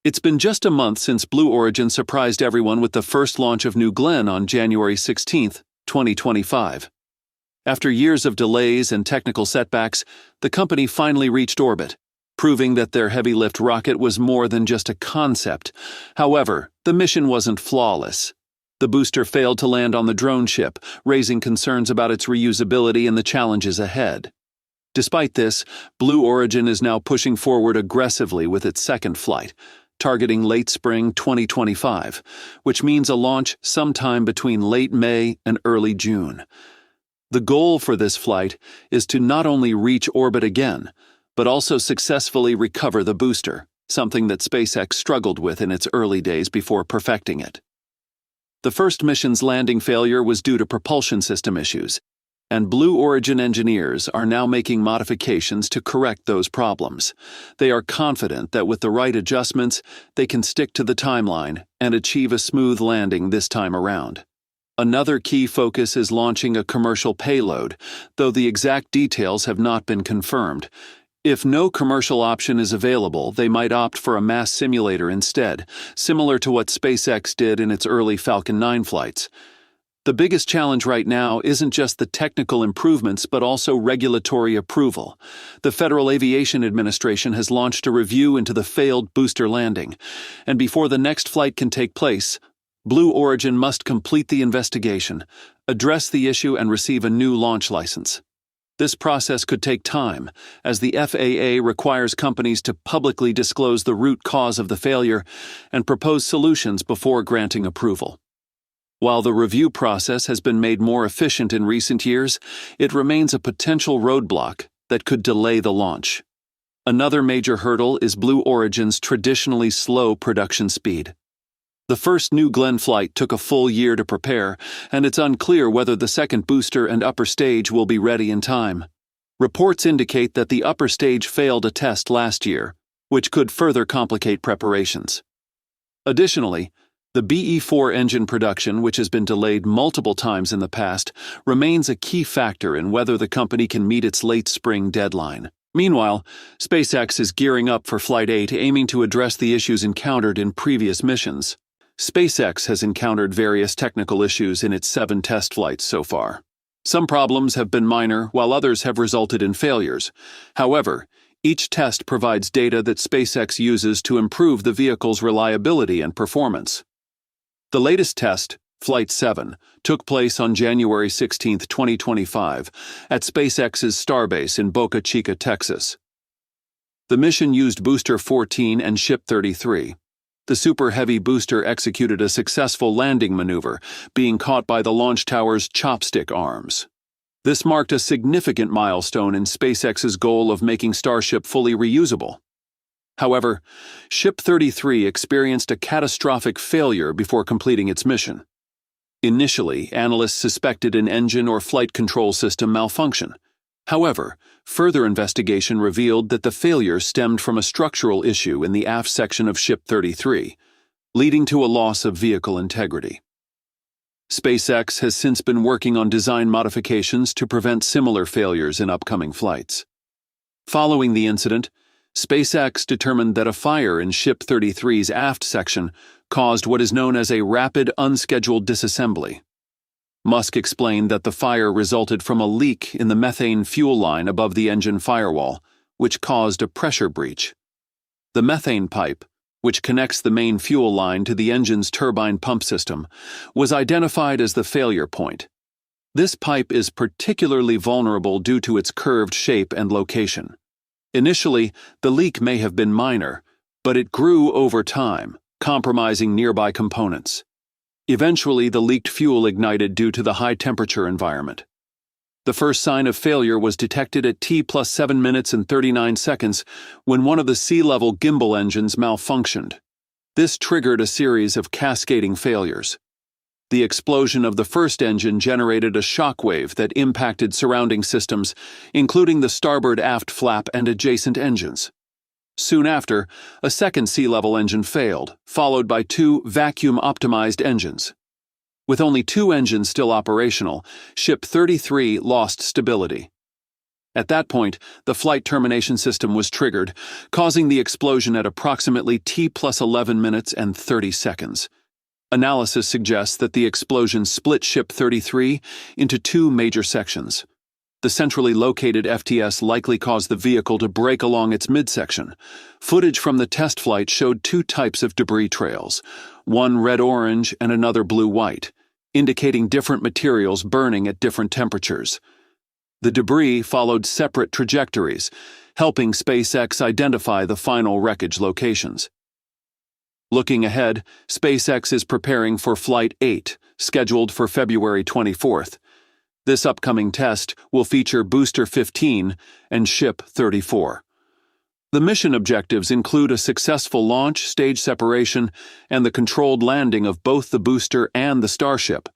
It's been just a month since Blue Origin surprised everyone with the first launch of New Glenn on January 16, 2025. After years of delays and technical setbacks, the company finally reached orbit, proving that their heavy-lift rocket was more than just a concept. However, the mission wasn't flawless. The booster failed to land on the drone ship, raising concerns about its reusability and the challenges ahead. Despite this, Blue Origin is now pushing forward aggressively with its second flight, targeting late spring 2025, which means a launch sometime between late May and early June. The goal for this flight is to not only reach orbit again, but also successfully recover the booster, something that SpaceX struggled with in its early days before perfecting it. The first mission's landing failure was due to propulsion system issues, and Blue Origin engineers are now making modifications to correct those problems. They are confident that with the right adjustments, they can stick to the timeline and achieve a smooth landing this time around. Another key focus is launching a commercial payload, though the exact details have not been confirmed. If no commercial option is available, they might opt for a mass simulator instead, similar to what SpaceX did in its early Falcon 9 flights. The biggest challenge right now isn't just the technical improvements but also regulatory approval. The Federal Aviation Administration has launched a review into the failed booster landing, and before the next flight can take place, Blue Origin must complete the investigation, address the issue, and receive a new launch license. This process could take time, as the FAA requires companies to publicly disclose the root cause of the failure and propose solutions before granting approval. While the review process has been made more efficient in recent years, it remains a potential roadblock that could delay the launch. Another major hurdle is Blue Origin's traditionally slow production speed. The first New Glenn flight took a full year to prepare, and it's unclear whether the second booster and upper stage will be ready in time. Reports indicate that the upper stage failed a test last year, which could further complicate preparations. Additionally, the BE-4 engine production, which has been delayed multiple times in the past, remains a key factor in whether the company can meet its late spring deadline. Meanwhile, SpaceX is gearing up for Flight 8, aiming to address the issues encountered in previous missions. SpaceX has encountered various technical issues in its 7 test flights so far. Some problems have been minor, while others have resulted in failures. However, each test provides data that SpaceX uses to improve the vehicle's reliability and performance. The latest test, Flight 7, took place on January 16, 2025, at SpaceX's Starbase in Boca Chica, Texas. The mission used Booster 14 and Ship 33. The Super Heavy booster executed a successful landing maneuver, being caught by the launch tower's chopstick arms. This marked a significant milestone in SpaceX's goal of making Starship fully reusable. However, Ship 33 experienced a catastrophic failure before completing its mission. Initially, analysts suspected an engine or flight control system malfunction. However, further investigation revealed that the failure stemmed from a structural issue in the aft section of Ship 33, leading to a loss of vehicle integrity. SpaceX has since been working on design modifications to prevent similar failures in upcoming flights. Following the incident, SpaceX determined that a fire in Ship 33's aft section caused what is known as a rapid unscheduled disassembly. Musk explained that the fire resulted from a leak in the methane fuel line above the engine firewall, which caused a pressure breach. The methane pipe, which connects the main fuel line to the engine's turbine pump system, was identified as the failure point. This pipe is particularly vulnerable due to its curved shape and location. Initially, the leak may have been minor, but it grew over time, compromising nearby components. Eventually, the leaked fuel ignited due to the high-temperature environment. The first sign of failure was detected at T+7 minutes and 39 seconds when one of the sea-level gimbal engines malfunctioned. This triggered a series of cascading failures. The explosion of the first engine generated a shockwave that impacted surrounding systems, including the starboard aft flap and adjacent engines. Soon after, a second sea-level engine failed, followed by 2 vacuum-optimized engines. With only 2 engines still operational, Ship 33 lost stability. At that point, the flight termination system was triggered, causing the explosion at approximately T plus 11 minutes and 30 seconds. Analysis suggests that the explosion split Ship 33 into two major sections. The centrally located FTS likely caused the vehicle to break along its midsection. Footage from the test flight showed two types of debris trails, one red-orange and another blue-white, indicating different materials burning at different temperatures. The debris followed separate trajectories, helping SpaceX identify the final wreckage locations. Looking ahead, SpaceX is preparing for Flight 8, scheduled for February 24th. This upcoming test will feature Booster 15 and Ship 34. The mission objectives include a successful launch, stage separation, and the controlled landing of both the booster and the Starship.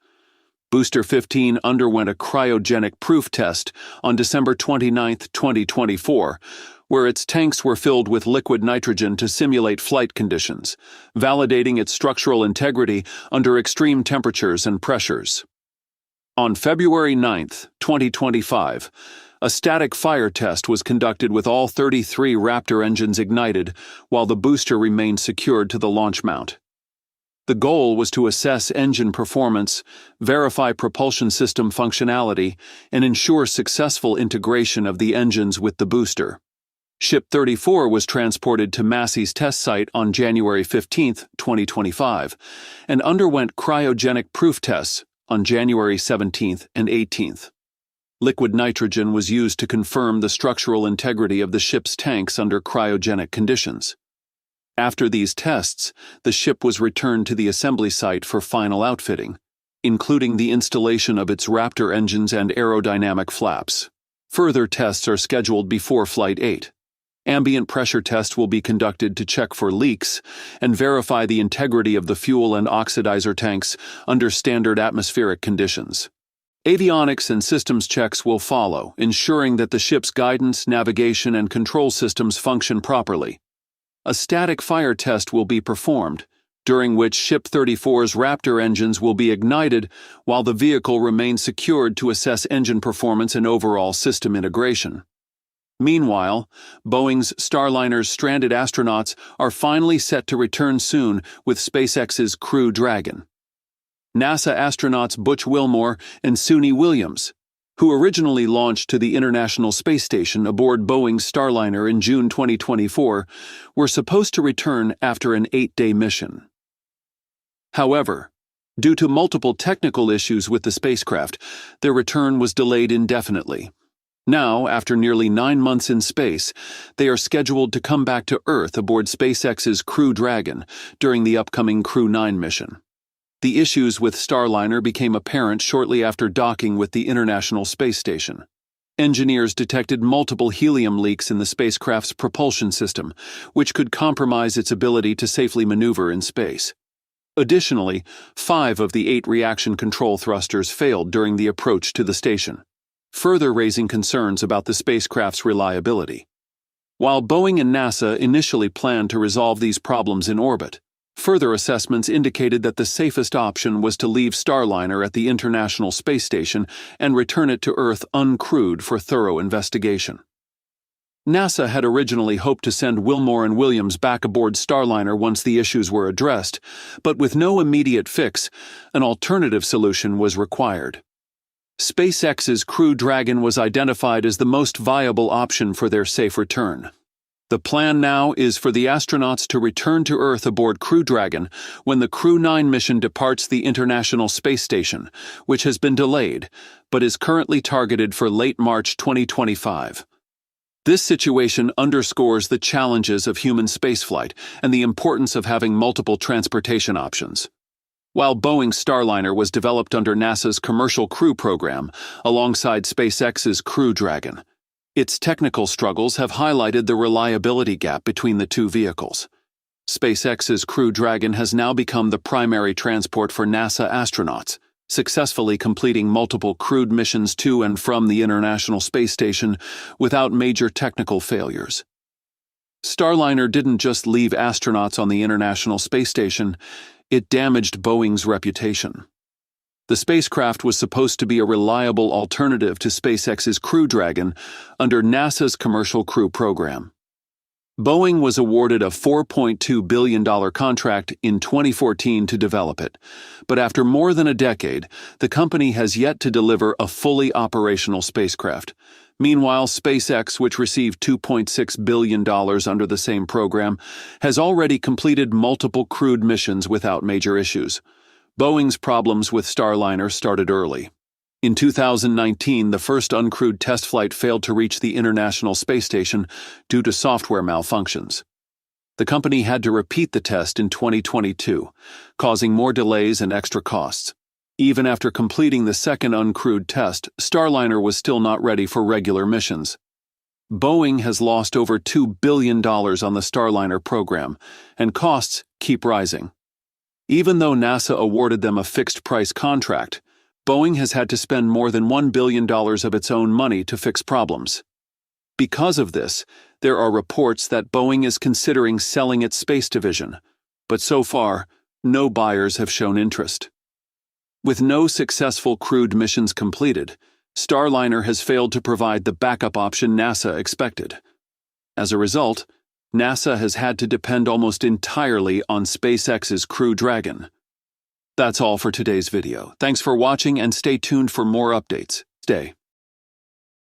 Booster 15 underwent a cryogenic proof test on December 29, 2024, where its tanks were filled with liquid nitrogen to simulate flight conditions, validating its structural integrity under extreme temperatures and pressures. On February 9, 2025, a static fire test was conducted with all 33 Raptor engines ignited while the booster remained secured to the launch mount. The goal was to assess engine performance, verify propulsion system functionality, and ensure successful integration of the engines with the booster. Ship 34 was transported to Massey's test site on January 15, 2025, and underwent cryogenic proof tests on January 17th and 18th. Liquid nitrogen was used to confirm the structural integrity of the ship's tanks under cryogenic conditions. After these tests, the ship was returned to the assembly site for final outfitting, including the installation of its Raptor engines and aerodynamic flaps. Further tests are scheduled before Flight 8. Ambient pressure tests will be conducted to check for leaks and verify the integrity of the fuel and oxidizer tanks under standard atmospheric conditions. Avionics and systems checks will follow, ensuring that the ship's guidance, navigation, and control systems function properly. A static fire test will be performed, during which Ship 34's Raptor engines will be ignited while the vehicle remains secured to assess engine performance and overall system integration. Meanwhile, Boeing's Starliner's stranded astronauts are finally set to return soon with SpaceX's Crew Dragon. NASA astronauts Butch Wilmore and Suni Williams, who originally launched to the International Space Station aboard Boeing's Starliner in June 2024, were supposed to return after an 8-day mission. However, due to multiple technical issues with the spacecraft, their return was delayed indefinitely. Now, after nearly 9 months in space, they are scheduled to come back to Earth aboard SpaceX's Crew Dragon during the upcoming Crew 9 mission. The issues with Starliner became apparent shortly after docking with the International Space Station. Engineers detected multiple helium leaks in the spacecraft's propulsion system, which could compromise its ability to safely maneuver in space. Additionally, 5 of the 8 reaction control thrusters failed during the approach to the station, further raising concerns about the spacecraft's reliability. While Boeing and NASA initially planned to resolve these problems in orbit, further assessments indicated that the safest option was to leave Starliner at the International Space Station and return it to Earth uncrewed for thorough investigation. NASA had originally hoped to send Wilmore and Williams back aboard Starliner once the issues were addressed, but with no immediate fix, an alternative solution was required. SpaceX's Crew Dragon was identified as the most viable option for their safe return. The plan now is for the astronauts to return to Earth aboard Crew Dragon when the Crew 9 mission departs the International Space Station, which has been delayed, but is currently targeted for late March 2025. This situation underscores the challenges of human spaceflight and the importance of having multiple transportation options. While Boeing's Starliner was developed under NASA's Commercial Crew Program, alongside SpaceX's Crew Dragon, its technical struggles have highlighted the reliability gap between the two vehicles. SpaceX's Crew Dragon has now become the primary transport for NASA astronauts, successfully completing multiple crewed missions to and from the International Space Station without major technical failures. Starliner didn't just leave astronauts on the International Space Station, it damaged Boeing's reputation. The spacecraft was supposed to be a reliable alternative to SpaceX's Crew Dragon under NASA's Commercial Crew Program. Boeing was awarded a $4.2 billion contract in 2014 to develop it, but after more than a decade, the company has yet to deliver a fully operational spacecraft. Meanwhile, SpaceX, which received $2.6 billion under the same program, has already completed multiple crewed missions without major issues. Boeing's problems with Starliner started early. In 2019, the first uncrewed test flight failed to reach the International Space Station due to software malfunctions. The company had to repeat the test in 2022, causing more delays and extra costs. Even after completing the second uncrewed test, Starliner was still not ready for regular missions. Boeing has lost over $2 billion on the Starliner program, and costs keep rising. Even though NASA awarded them a fixed-price contract, Boeing has had to spend more than $1 billion of its own money to fix problems. Because of this, there are reports that Boeing is considering selling its space division, but so far, no buyers have shown interest. With no successful crewed missions completed, Starliner has failed to provide the backup option NASA expected. As a result, NASA has had to depend almost entirely on SpaceX's Crew Dragon. That's all for today's video. Thanks for watching and stay tuned for more updates. Stay.